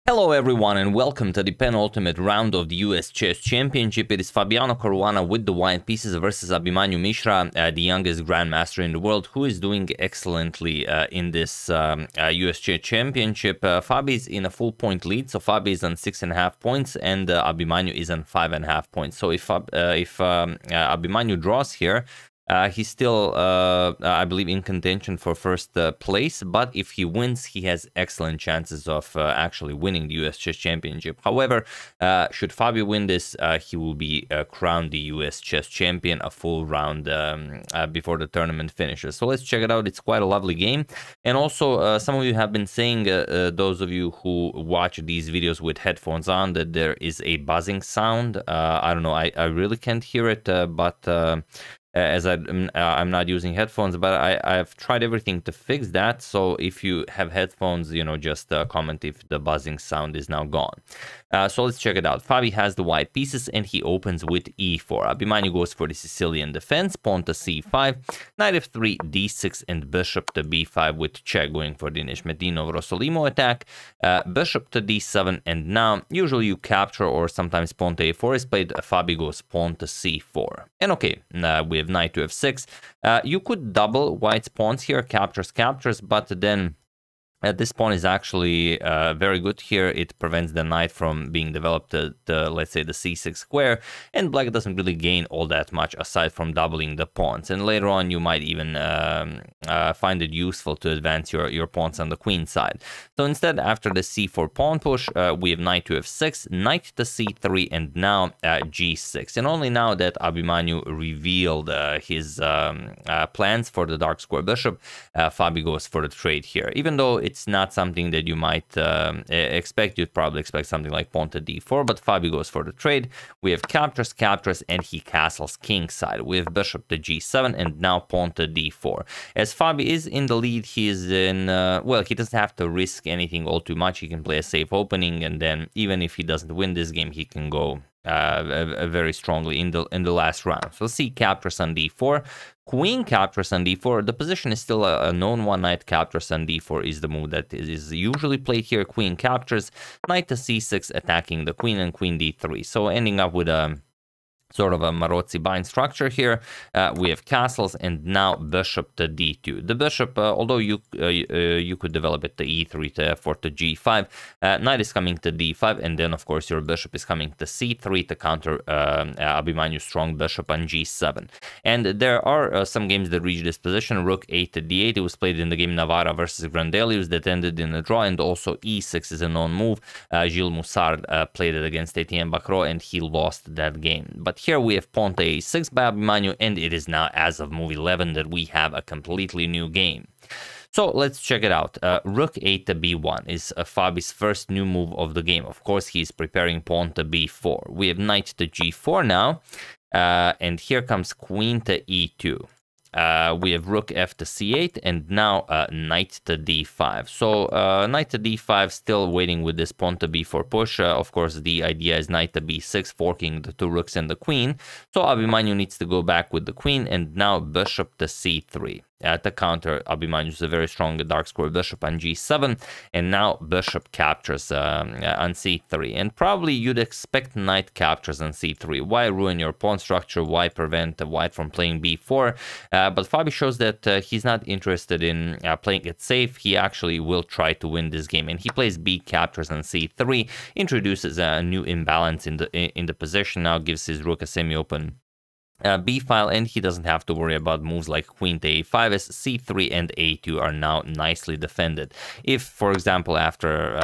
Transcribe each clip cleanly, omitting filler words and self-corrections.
Hello everyone and welcome to the penultimate round of the US Chess Championship. It is Fabiano Caruana with the white pieces versus Abhimanyu Mishra, the youngest grandmaster in the world, who is doing excellently in this US Chess Championship. Fabi is in a full point lead, so Fabi is on 6.5 points and Abhimanyu is on 5.5 points. So if Abhimanyu draws here, he's still, I believe, in contention for first place, but if he wins, he has excellent chances of actually winning the US Chess Championship. However, should Fabio win this, he will be crowned the US Chess Champion a full round before the tournament finishes. So let's check it out. It's quite a lovely game. And also, some of you have been saying, those of you who watch these videos with headphones on, that there is a buzzing sound. I don't know, I really can't hear it, but as I'm not using headphones, but I've tried everything to fix that. So if you have headphones, you know, just comment if the buzzing sound is now gone. So let's check it out. Fabi has the white pieces and he opens with e4. Abhimanyu goes for the Sicilian defense, pawn to c5, knight f3, d6, and bishop to b5 with check, going for the Nishmetdinov Rossolimo attack, bishop to d7, and now usually you capture or sometimes pawn to a4 is played. Fabi goes pawn to c4. And okay, we have knight to f6. You could double white's pawns here, captures, but then this pawn is actually very good here. It prevents the knight from being developed to, let's say, the c6 square, and black doesn't really gain all that much aside from doubling the pawns. And later on, you might even find it useful to advance your pawns on the queen side. So instead, after the c4 pawn push, we have knight to f6, knight to c3, and now g6. And only now that Abhimanyu revealed his plans for the dark square bishop, Fabi goes for the trade here. Even though it's not something that you might expect. You'd probably expect something like pawn to d4, but Fabi goes for the trade. We have captures, and he castles kingside. We have bishop to g7, and now pawn to d4. As Fabi is in the lead, he is in, well, he doesn't have to risk anything all too much. He can play a safe opening, and then even if he doesn't win this game, he can go very strongly in the last round. So c captures on d4, queen captures on d4. The position is still a known one. Knight captures on d4 is the move that is usually played here. Queen captures, knight to c6, attacking the queen, and queen d3. So ending up with a sort of a Maróczy bind structure here. We have castles, and now bishop to d2. The bishop, although you could develop it to e3, to f4, to g5, knight is coming to d5, and then of course your bishop is coming to c3 to counter Abhimanyu's strong bishop on g7. And there are some games that reach this position. Rook 8 to d8. It was played in the game Navarra versus Grandelius that ended in a draw, and also e6 is a known move. Gilles Moussard played it against Etienne Bacrot, and he lost that game. But here we have pawn to a6 by Abhimanyu, and it is now, as of move 11, that we have a completely new game. So let's check it out. Rook 8 to b1 is Fabi's first new move of the game. Of course, he's preparing pawn to b4. We have knight to g4 now, and here comes queen to e2. We have rook f to c8, and now knight to d5. So knight to d5, still waiting with this pawn to b4 push. Of course, the idea is knight to b6, forking the two rooks and the queen. So Abhimanyu needs to go back with the queen, and now bishop to c3. To counter Abhimanyu's a very strong dark square bishop on g7, and now bishop captures on c3. And probably you'd expect knight captures on c3. Why ruin your pawn structure? Why prevent white from playing b4? But Fabi shows that he's not interested in playing it safe. He actually will try to win this game, and he plays b captures on c3, introduces a new imbalance in the position. Now gives his rook a semi-open b file, and he doesn't have to worry about moves like queen to a5, as c3 and a2 are now nicely defended. If, for example, after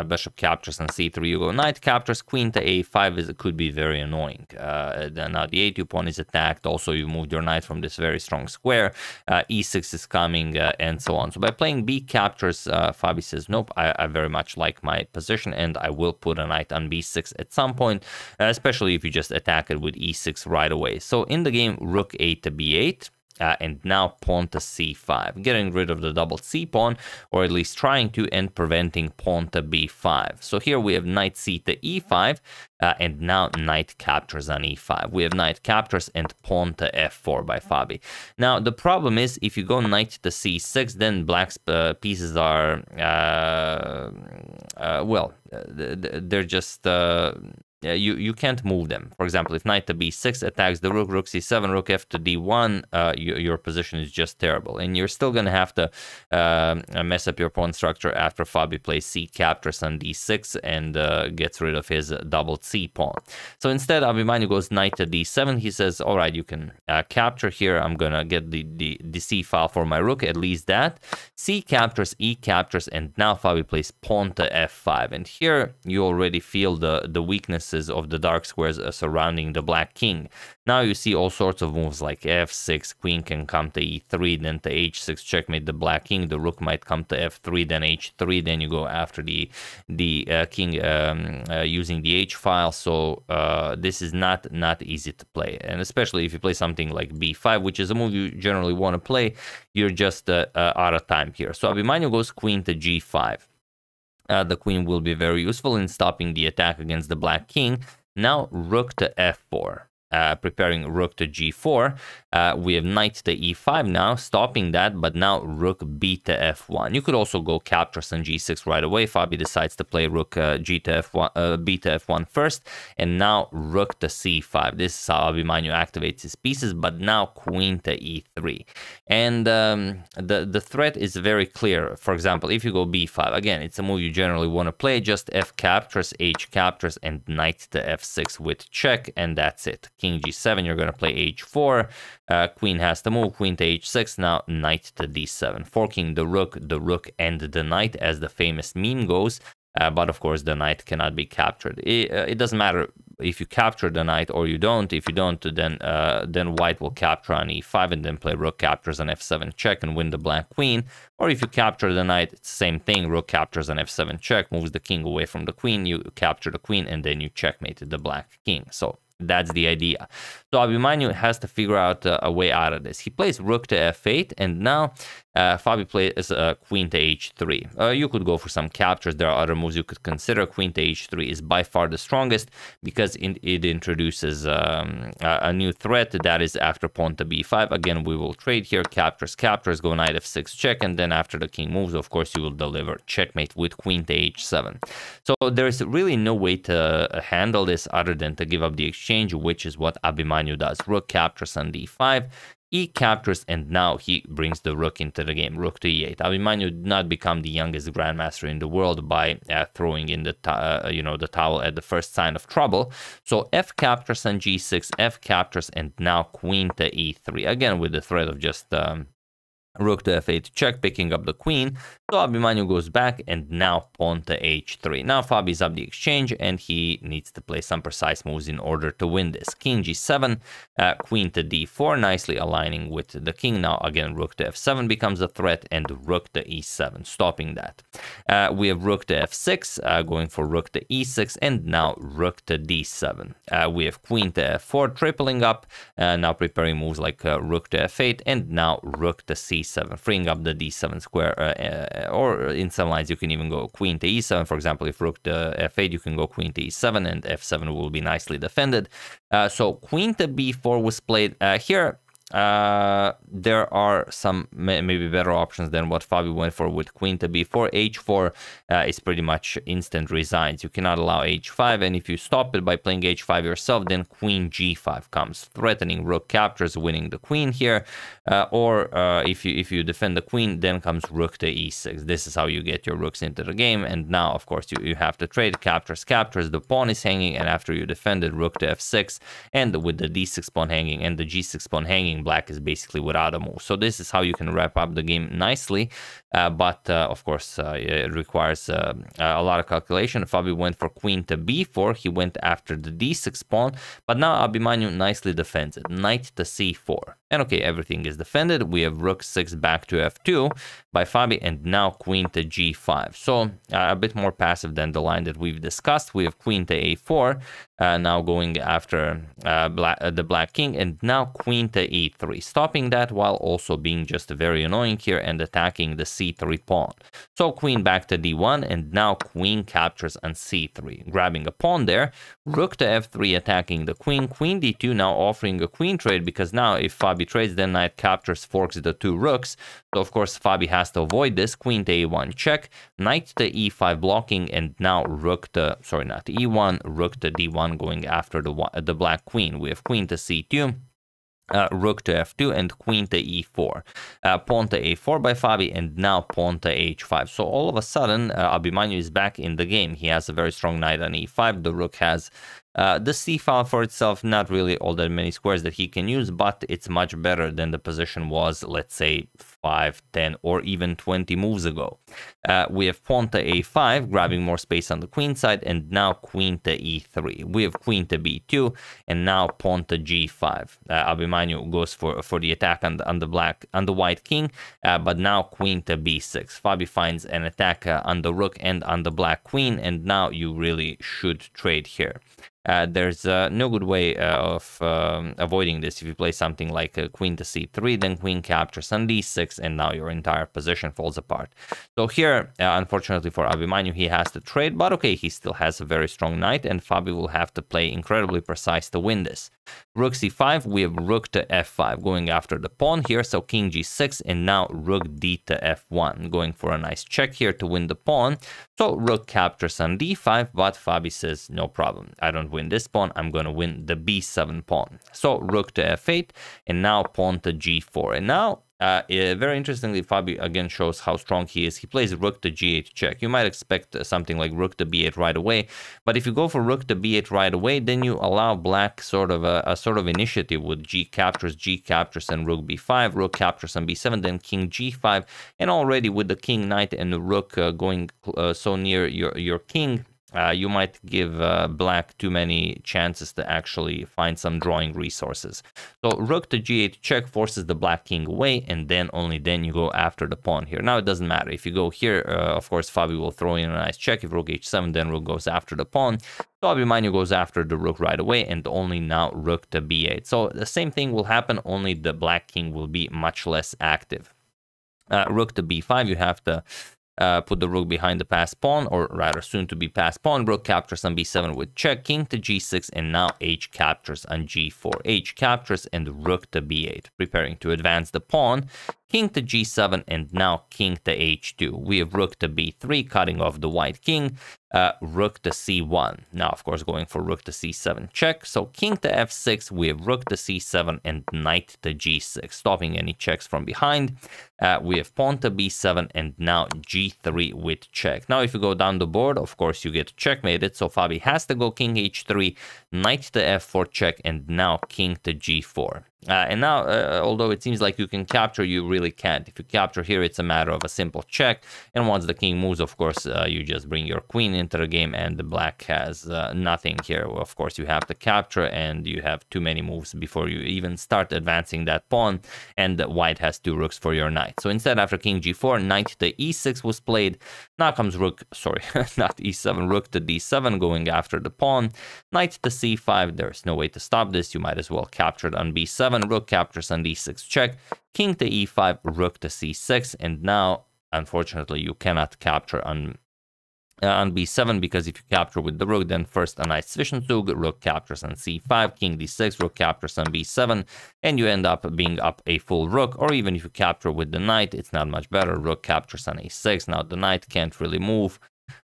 bishop captures on c3, you go knight captures, queen to a5, it could be very annoying. Now the a2 pawn is attacked. Also, you moved your knight from this very strong square. e6 is coming, and so on. So by playing b captures, Fabi says, nope, I very much like my position, and I will put a knight on b6 at some point, especially if you just attack it with e6 right away. So in the game, rook 8 to b8. and now pawn to c5, getting rid of the double c pawn, or at least trying to, and preventing pawn to b5. So here we have knight c to e5, and now knight captures on e5. We have knight captures and pawn to f4 by Fabi. Now the problem is, if you go knight to c6, then black's pieces are well, they're just you can't move them. For example, if knight to b6 attacks the rook, rook c7, rook f to d1, your position is just terrible, and you're still going to have to mess up your pawn structure after Fabi plays c captures on d6 and gets rid of his double c pawn. So instead, Abhimanyu goes knight to d7. He says, all right, you can capture here. I'm going to get the c file for my rook, at least that. C captures, e captures, and now Fabi plays pawn to f5. And here you already feel the weakness of the dark squares surrounding the black king. Now you see all sorts of moves like f6, queen can come to e3, then to h6, checkmate the black king. The rook might come to f3, then h3, then you go after the king using the h file. So this is not easy to play, and especially if you play something like b5, which is a move you generally want to play, you're just out of time here. So Abhimanyu goes queen to g5. The queen will be very useful in stopping the attack against the black king. Now rook to f4. Preparing rook to g4. We have knight to e5 now, stopping that, but now rook b to f1. You could also go captures on g6 right away. Fabi decides to play rook g to f1, b to f1 first, and now rook to c5. This is how Abhimanyu activates his pieces, but now queen to e3. And the threat is very clear. For example, if you go b5, again, it's a move you generally want to play, just f captures, h captures, and knight to f6 with check, and that's it. King g7, you're going to play h4, queen has to move, queen to h6, now knight to d7, forking the rook, and the knight, as the famous meme goes, but of course the knight cannot be captured. It doesn't matter if you capture the knight or you don't. If you don't, then white will capture on e5 and then play rook captures on f7 check and win the black queen. Or if you capture the knight, it's the same thing, rook captures on f7 check, moves the king away from the queen, you capture the queen, and then you checkmate the black king. So that's the idea. So Abhimanyu has to figure out a way out of this. He plays rook to f8, and now Fabi plays queen to h3. You could go for some captures. There are other moves you could consider. Queen to h3 is by far the strongest because it introduces a new threat, that is after pawn to b5. Again, we will trade here. Captures, go knight f6 check, and then after the king moves, of course, you will deliver checkmate with queen to h7. So there's really no way to handle this other than to give up the exchange, which is what Abhimanyu does. Rook captures on d5. E captures, and now he brings the rook into the game, rook to e8. Abhimanyu did not become the youngest grandmaster in the world by throwing in the the towel at the first sign of trouble. So f captures on g6, f captures, and now queen to e3, again with the threat of just rook to f8 check, picking up the queen. So Abhimanyu goes back, and now pawn to h3. Now Fabi's up the exchange, and he needs to play some precise moves in order to win this. King g7, queen to d4, nicely aligning with the king. Now again, rook to f7 becomes a threat, and rook to e7, stopping that. We have rook to f6, going for rook to e6, and now rook to d7. We have queen to f4, tripling up, now preparing moves like rook to f8, and now rook to c7, freeing up the d7 square, or in some lines you can even go queen to e7. For example, if rook to f8, you can go queen to e7, and f7 will be nicely defended. So queen to b4 was played here. There are some maybe better options than what Fabi went for with queen to b4. h4 is pretty much instant resigns. You cannot allow h5, and if you stop it by playing h5 yourself, then queen g5 comes, threatening rook captures, winning the queen here. Or if you defend the queen, then comes rook to e6. This is how you get your rooks into the game. And now, of course, you have to trade. Captures, the pawn is hanging, and after you defend it, rook to f6, and with the d6 pawn hanging and the g6 pawn hanging, black is basically without a move. So this is how you can wrap up the game nicely, but of course it requires a lot of calculation. Fabi went for queen to b4. He went after the d6 pawn, but now Abhimanyu nicely defends it. Knight to c4. And okay, everything is defended. We have rook 6 back to f2 by Fabi, and now queen to g5. So a bit more passive than the line that we've discussed. We have queen to a4, now going after the black king, and now queen to e3, stopping that while also being just very annoying here and attacking the c3 pawn. So queen back to d1, and now queen captures on c3, grabbing a pawn there. Rook to f3, attacking the queen. Queen d2, now offering a queen trade, because now if Fabi trades, then knight captures, forks the two rooks. So of course Fabi has to avoid this. Queen to a1 check, knight to e5 blocking, and now rook to, sorry, not to e1, rook to d1 going after the black queen. We have queen to c2, rook to f2, and queen to e4. Pawn to a4 by Fabi, and now pawn to h5. So all of a sudden, Abimanyu is back in the game. He has a very strong knight on e5. The rook has the c file for itself, not really all that many squares that he can use, but it's much better than the position was, let's say, 5, 10, or even 20 moves ago. We have pawn to a5, grabbing more space on the queen side, and now queen to e3. We have queen to b2, and now pawn to g5. Abimanyu goes for the attack on the white king, but now queen to b6. Fabi finds an attack on the rook and on the black queen, and now you really should trade here. There's no good way of avoiding this. If you play something like queen to c3, then queen captures on d6, and now your entire position falls apart. So here, unfortunately for Abimanyu, he has to trade, but okay, he still has a very strong knight, and Fabi will have to play incredibly precise to win this. Rook c5, we have rook to f5, going after the pawn here, so king g6, and now rook d to f1, going for a nice check here to win the pawn. So rook captures on d5, but Fabi says, no problem, I don't win this pawn, I'm going to win the b7 pawn. So rook to f8, and now pawn to g4. And now, very interestingly, Fabi again shows how strong he is. He plays rook to g8 check. You might expect something like rook to b8 right away, but if you go for rook to b8 right away, then you allow black sort of a sort of initiative with g captures, and rook b5, rook captures on b7, then king g5, and already with the king, knight, and the rook going so near your king, you might give black too many chances to actually find some drawing resources. So rook to g8 check forces the black king away, and then only then you go after the pawn here. Now it doesn't matter. If you go here, of course, Fabi will throw in a nice check. If rook h7, then rook goes after the pawn. So Abimanyu goes after the rook right away, and only now rook to b8. So the same thing will happen, only the black king will be much less active. Rook to b5, you have to put the rook behind the passed pawn, or rather soon to be passed pawn. Rook captures on b7 with check, king to g6, and now h captures on g4. H captures and rook to b8, preparing to advance the pawn. King to g7, and now king to h2. We have rook to b3, cutting off the white king. Rook to c1. Now, of course, going for rook to c7 check. So king to f6, we have rook to c7, and knight to g6, stopping any checks from behind. We have pawn to b7, and now g3 with check. Now, if you go down the board, of course, you get checkmated. So Fabi has to go king h3, knight to f4 check, and now king to g4. And now, although it seems like you can capture, you really can't. If you capture here, it's a matter of a simple check. And once the king moves, of course, you just bring your queen into the game, and the black has nothing here. Well, of course, you have to capture, and you have too many moves before you even start advancing that pawn. And the white has two rooks for your knight. So instead, after king g4, knight to e6 was played. Now comes rook, sorry, not e7, rook to d7, going after the pawn. Knight to c5, there's no way to stop this. You might as well capture it on b7. Rook captures on d6 check, king to e5, rook to c6, and now, unfortunately, you cannot capture on b7, because if you capture with the rook, then first a nice Zwischenzug, rook captures on c5, king d6, rook captures on b7, and you end up being up a full rook. Or even if you capture with the knight, it's not much better. Rook captures on a6. Now the knight can't really move,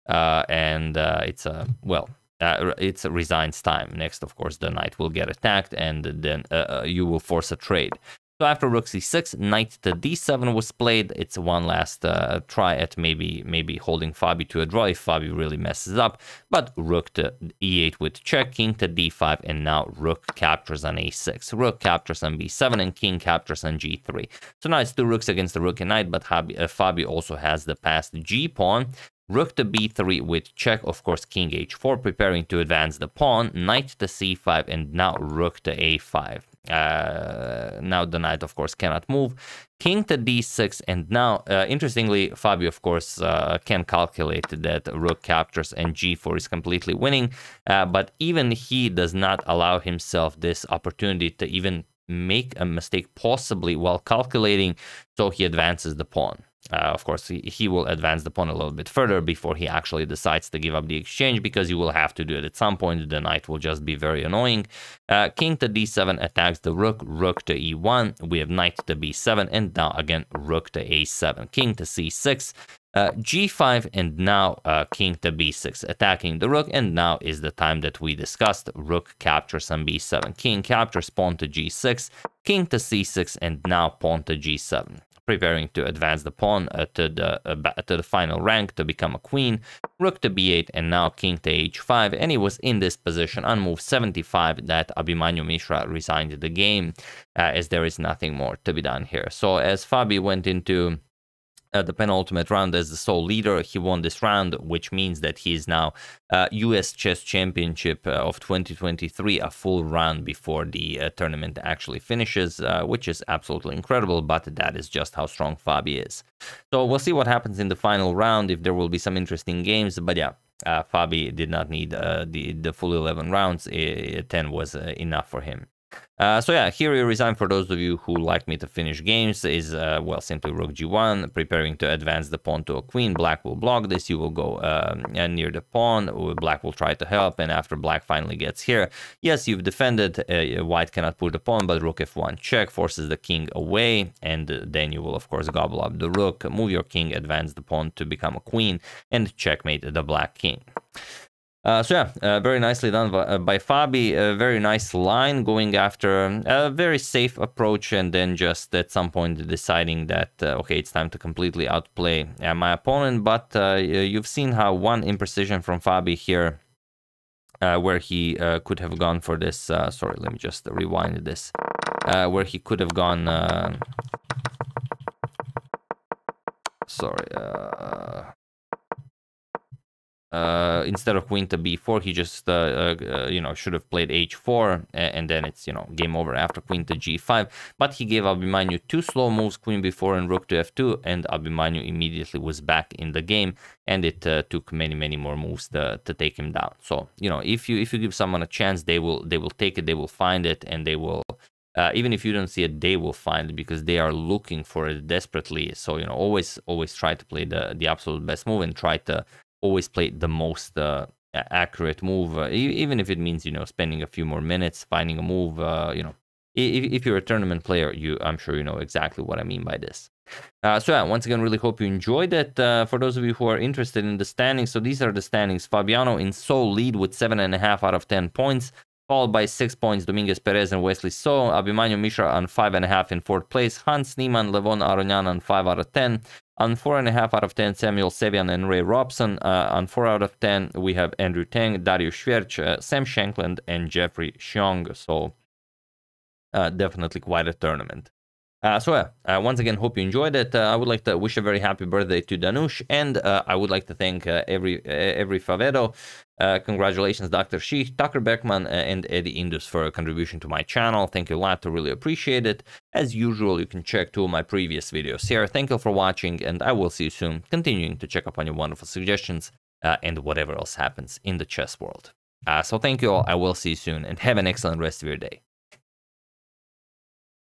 and it's a, well, it's resigns time. Next, of course, the knight will get attacked, and then you will force a trade. So after rook c6, knight to d7 was played. It's one last try at maybe holding Fabi to a draw if Fabi really messes up. But rook to e8 with check, king to d5, and now rook captures on a6. Rook captures on b7, and king captures on g3. So now it's two rooks against the rook and knight, but Fabi also has the passed g pawn. Rook to b3 with check, of course, king h4, preparing to advance the pawn, knight to c5, and now rook to a5. Now the knight, of course, cannot move. King to d6, and now, interestingly, Fabio, of course, can calculate that rook captures and g4 is completely winning, but even he does not allow himself this opportunity to even make a mistake possibly while calculating, so he advances the pawn. Of course, he will advance the pawn a little bit further before he actually decides to give up the exchange, because you will have to do it at some point. The knight will just be very annoying. King to d7 attacks the rook, rook to e1. We have knight to b7, and now again rook to a7. King to c6, g5, and now king to b6, attacking the rook. And now is the time that we discussed. Rook captures on b7. King captures pawn to g6, king to c6, and now pawn to g7. Preparing to advance the pawn to the final rank to become a queen. Rook to b8, and now king to h5. And he was in this position on move 75 that Abhimanyu Mishra resigned the game, as there is nothing more to be done here. So as Fabi went into the penultimate round as the sole leader, he won this round, which means that he is now US Chess Championship of 2023, a full round before the tournament actually finishes, which is absolutely incredible, but that is just how strong Fabi is. So we'll see what happens in the final round, if there will be some interesting games, but yeah, Fabi did not need the full 11 rounds. 10 was enough for him. So yeah, here he resigned. For those of you who like me to finish games, is well, simply rook g1, preparing to advance the pawn to a queen. Black will block this. You will go near the pawn. Black will try to help, and after black finally gets here, yes, you've defended. White cannot put the pawn, but rook f1 check forces the king away, and then you will of course gobble up the rook, move your king, advance the pawn to become a queen, and checkmate the black king. So yeah, very nicely done by Fabi. A very nice line, going after a very safe approach, and then just at some point deciding that, okay, it's time to completely outplay my opponent. But you've seen how one imprecision from Fabi here, where he could have gone for this. Sorry, let me just rewind this. Where he could have gone. Instead of queen to b4, he just you know, should have played h4, and then it's, you know, game over after queen to g5. But he gave Abhimanyu two slow moves, queen b4 and rook to f2, and Abhimanyu immediately was back in the game, and it took many more moves to take him down. So, you know, if you give someone a chance, they will take it, they will find it, and they will even if you don't see it, they will find it, because they are looking for it desperately. So, you know, always try to play the absolute best move, and try to always play the most accurate move, even if it means, you know, spending a few more minutes finding a move. You know, if you're a tournament player, I'm sure you know exactly what I mean by this. So yeah, once again, really hope you enjoyed it. For those of you who are interested in the standings, so these are the standings. Fabiano in sole lead with 7.5 out of 10 points, followed by 6 points Dominguez Perez and Wesley So. Abhimanyu Mishra on 5.5 in 4th place. Hans Niemann, Levon Aronian on 5 out of 10. On 4.5 out of 10, Samuel Sevian and Ray Robson. On 4 out of 10, we have Andrew Tang, Darius Schwerch, Sam Shankland, and Jeffrey Xiong. So definitely quite a tournament. So once again, hope you enjoyed it. I would like to wish a very happy birthday to Danush, and I would like to thank every Favedo. Congratulations, Dr. Sheikh, Tucker Beckman, and Eddie Indus for a contribution to my channel. Thank you a lot, to really appreciate it. As usual, you can check 2 of my previous videos here. Thank you for watching, and I will see you soon, continuing to check up on your wonderful suggestions and whatever else happens in the chess world. So thank you all. I will see you soon, and have an excellent rest of your day.